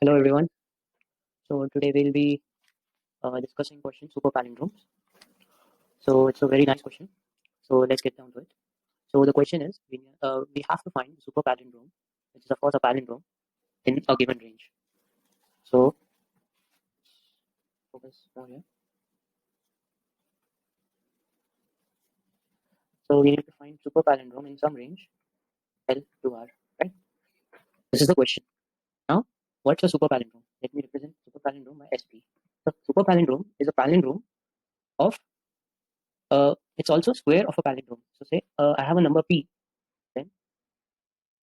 Hello everyone. So today we'll be discussing question SuperPalindromes. So it's a very nice question. So let's get down to it. So the question is we have to find SuperPalindrome, which is of course a palindrome in a given range. So focus more here. So we need to find SuperPalindrome in some range L to R. Right? This is the question. Now, what's a SuperPalindrome? Let me represent SuperPalindrome by SP. So SuperPalindrome is a palindrome of it's also square of a palindrome. So say I have a number P, then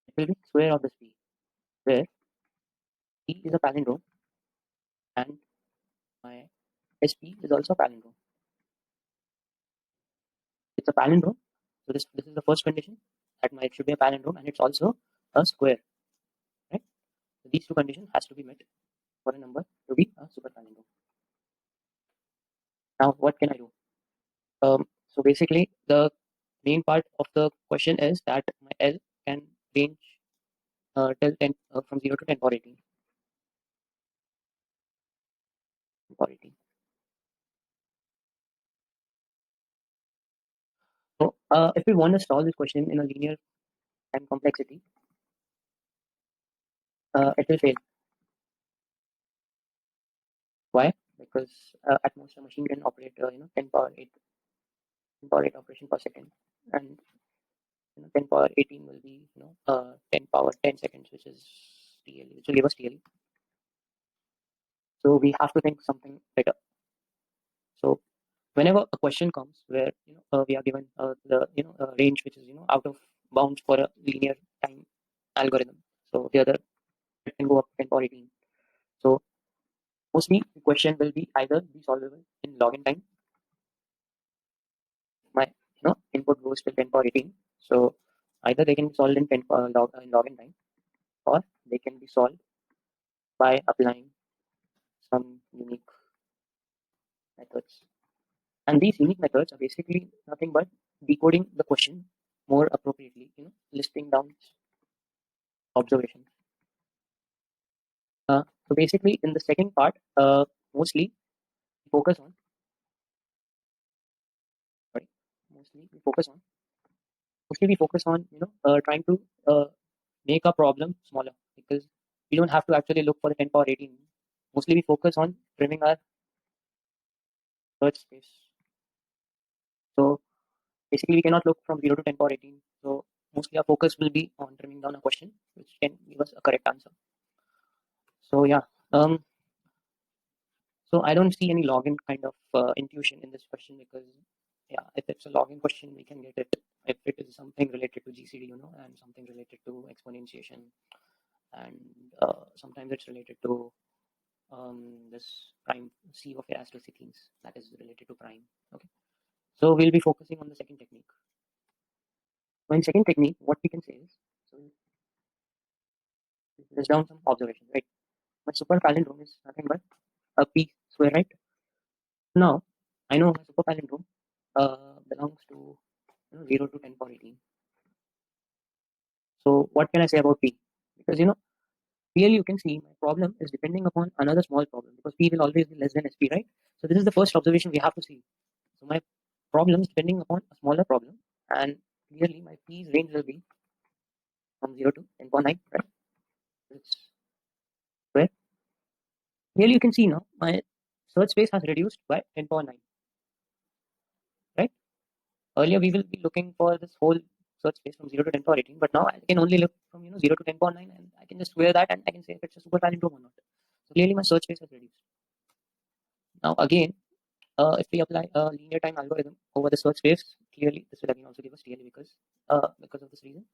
it will be square of this P, where P is a palindrome and my SP is also a palindrome. It's a palindrome. So this is the first condition that it should be a palindrome and it's also a square. Right? So these two conditions has to be met for a number to be a super palindrome. Now what can I do? So basically the main part of the question is that my L can range till 10 from 0 to 10 power 18. Power 18. So if we want to solve this question in a linear time complexity, it will fail. Why? Because at most a machine can operate 10 power 8 operation per second, and 10 power 18 will be 10 power 10 seconds, which is TLE, which will give us TLE. So we have to think something better. So whenever a question comes where we are given the range which is out of bounds for a linear time algorithm, so the other it can go up 10 power 18. So mostly the question will be either be solvable in login time. My input goes till 10 power 18. So either they can be solved in 10 login time, or they can be solved by applying some unique methods. And these unique methods are basically nothing but decoding the question more appropriately, listing down observations. So basically, in the second part, mostly we focus on sorry, mostly we focus on trying to make a problem smaller, because we don't have to actually look for the 10 power 18. Mostly we focus on trimming our search space. So basically we cannot look from 0 to 10 power 18. So mostly our focus will be on trimming down a question which can give us a correct answer. So yeah, so I don't see any login kind of intuition in this question, because yeah, if it's a login question, we can get it. If it is something related to GCD, and something related to exponentiation, and sometimes it's related to this prime C of A astrocytines, that is related to prime. Okay, so we'll be focusing on the second technique. So in second technique, what we can say is, so there's down some observations, right? My super palindrome is nothing but a P square, right? Now I know my super palindrome belongs to 0 to 10 power 18. So what can I say about P? Because clearly you can see my problem is depending upon another small problem, because P will always be less than SP, right? So this is the first observation we have to see. So my problem is depending upon a smaller problem, and clearly my P's range will be from 0 to 10.9, right? It's where clearly you can see now my search space has reduced by 10.9, right? Earlier we will be looking for this whole search space from 0 to 10 power 18, but now I can only look from 0 to 10.9, and I can just square that and I can say if it's a super palindrome or not. So clearly my search space has reduced. Now again, if we apply a linear time algorithm over the search space, clearly this will again also give us TLE because of this reason.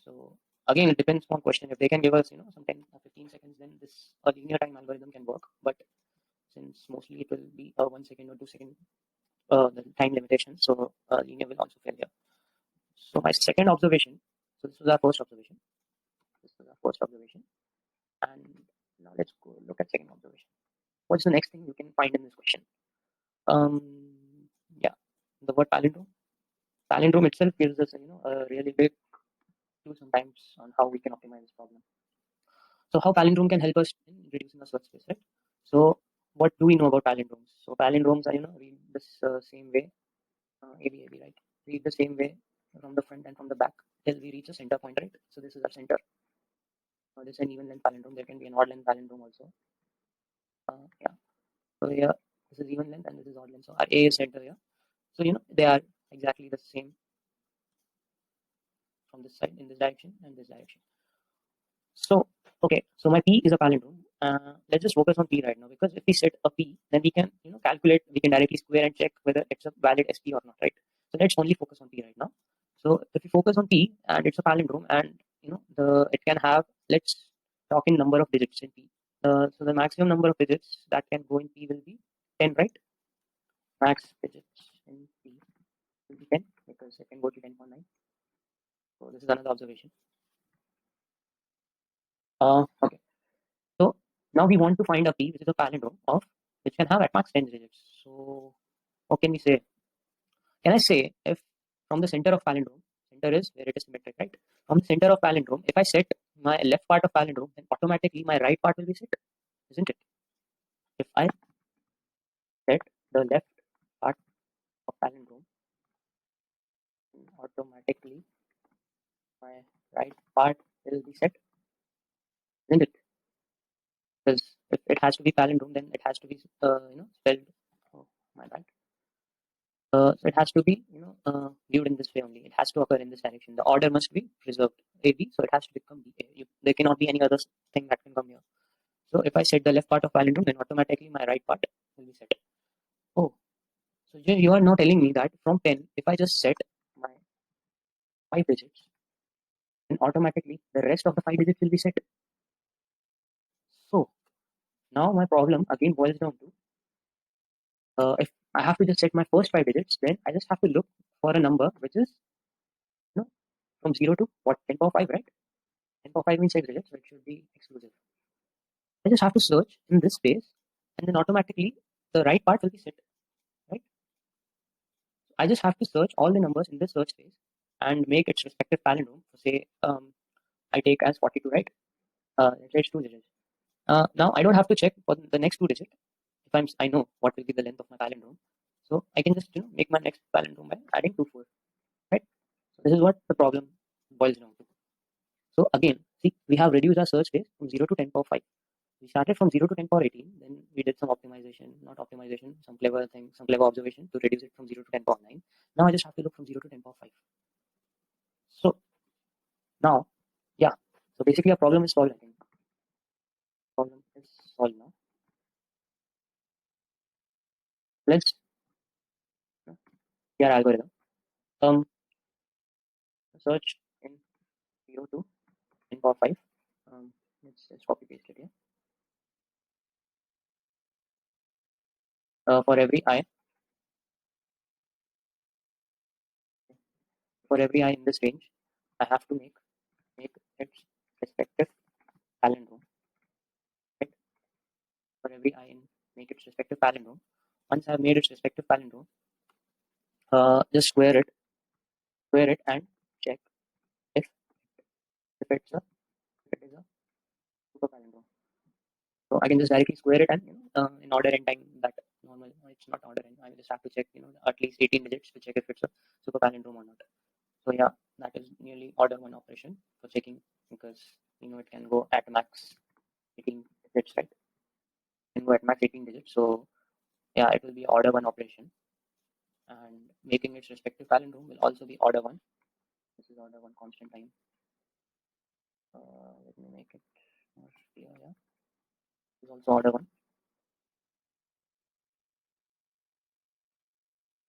So again, it depends on question. If they can give us some 10 or 15 seconds, then this a linear time algorithm can work. But since mostly it will be a 1 second or 2 second the time limitation, so linear will also fail here. So my second observation, so this was our first observation. And now let's go look at second observation. What's the next thing you can find in this question? Yeah, the word palindrome. Palindrome itself gives us a really big clue sometimes on how we can optimize this problem. So how palindrome can help us in reducing the search space, right? So what do we know about palindromes? So palindromes are, read this same way, AB, right? Read the same way from the front and from the back till we reach a center point, right? So this is our center. This is an even length palindrome. There can be an odd length palindrome also. Yeah. So here, this is even length and this is odd length. So our A is center here. So they are exactly the same from this side in this direction and this direction. So okay, so my P is a palindrome. Let's just focus on P right now, because if we set a P, then we can calculate, we can directly square and check whether it's a valid SP or not, right? So let's only focus on P right now. So if we focus on P and it's a palindrome, and it can have, let's talk in number of digits in P. So the maximum number of digits that can go in P will be 10, right? Max digits in P will be 10, because it can go to 10.9. So this is another observation. Okay. So now we want to find a P which is a palindrome of which can have at max 10 digits. So what can we say? Can I say if from the center of palindrome, center is where it is symmetric, right? From the center of palindrome, if I set my left part of palindrome, then automatically my right part will be set, isn't it? If I set the left part of palindrome, then automatically my right part will be set, isn't it? Because if it has to be palindrome, then it has to be spelled. Oh, my bad. So it has to be viewed in this way only. It has to occur in this direction. The order must be preserved AB, so it has to become B. There cannot be any other thing that can come here. So if I set the left part of palindrome, then automatically my right part will be set. Oh, so you are now telling me that from 10, if I just set my 5 digits, then automatically the rest of the 5 digits will be set. So now my problem again boils down to, if I have to just set my first 5 digits, then I just have to look for a number which is from 0 to what, 10 power 5, right? 10 power 5 means 6 digits, so it should be exclusive. I just have to search in this space, and then automatically the right part will be set, right? I just have to search all the numbers in this search space and make its respective palindrome. So say I take as 42, right? It's 2 digits. Now I don't have to check for the next 2 digits. If I know what will be the length of my palindrome, so I can just make my next palindrome by adding 2 4, right? So this is what the problem boils down to. So again, see, we have reduced our search space from 0 to 10 power 5. We started from 0 to 10 power 18, then we did some optimization, not optimization, some clever thing, some clever observation to reduce it from 0 to 10 power 9. Now I just have to look from 0 to 10 power 5. So now, yeah, so basically our problem is solved, I think. Problem is solved now. Let's your algorithm. Search in 0 to 10 power 5. Let's just copy paste it here. For every I in this range, I have to make its respective palindrome. Right? For every I in make its respective palindrome. Once I've made its respective palindrome, just square it and check if it's a super palindrome. So I can just directly square it and in order and time that normal. It's not order and I just have to check at least 18 digits to check if it's a super palindrome or not. So yeah, that is nearly order one operation for checking, because it can go at max 18 digits, right? It can go at max 18 digits. So yeah, it will be order one operation, and making its respective palindrome will also be order one. This is order one constant time. Let me make it more clear. Yeah, this is also order one,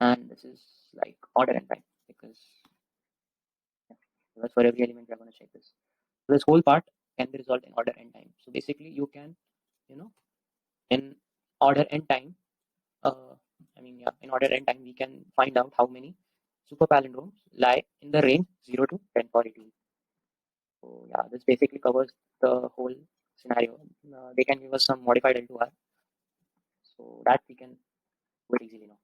and this is like order n time, because for every element we are going to check this. So this whole part can be resolved in order n time. So basically, you can in order n time. In order n time, we can find out how many super palindromes lie in the range 0 to 10 power 18. So yeah, this basically covers the whole scenario. They can give us some modified L2R, so that we can do it easily now.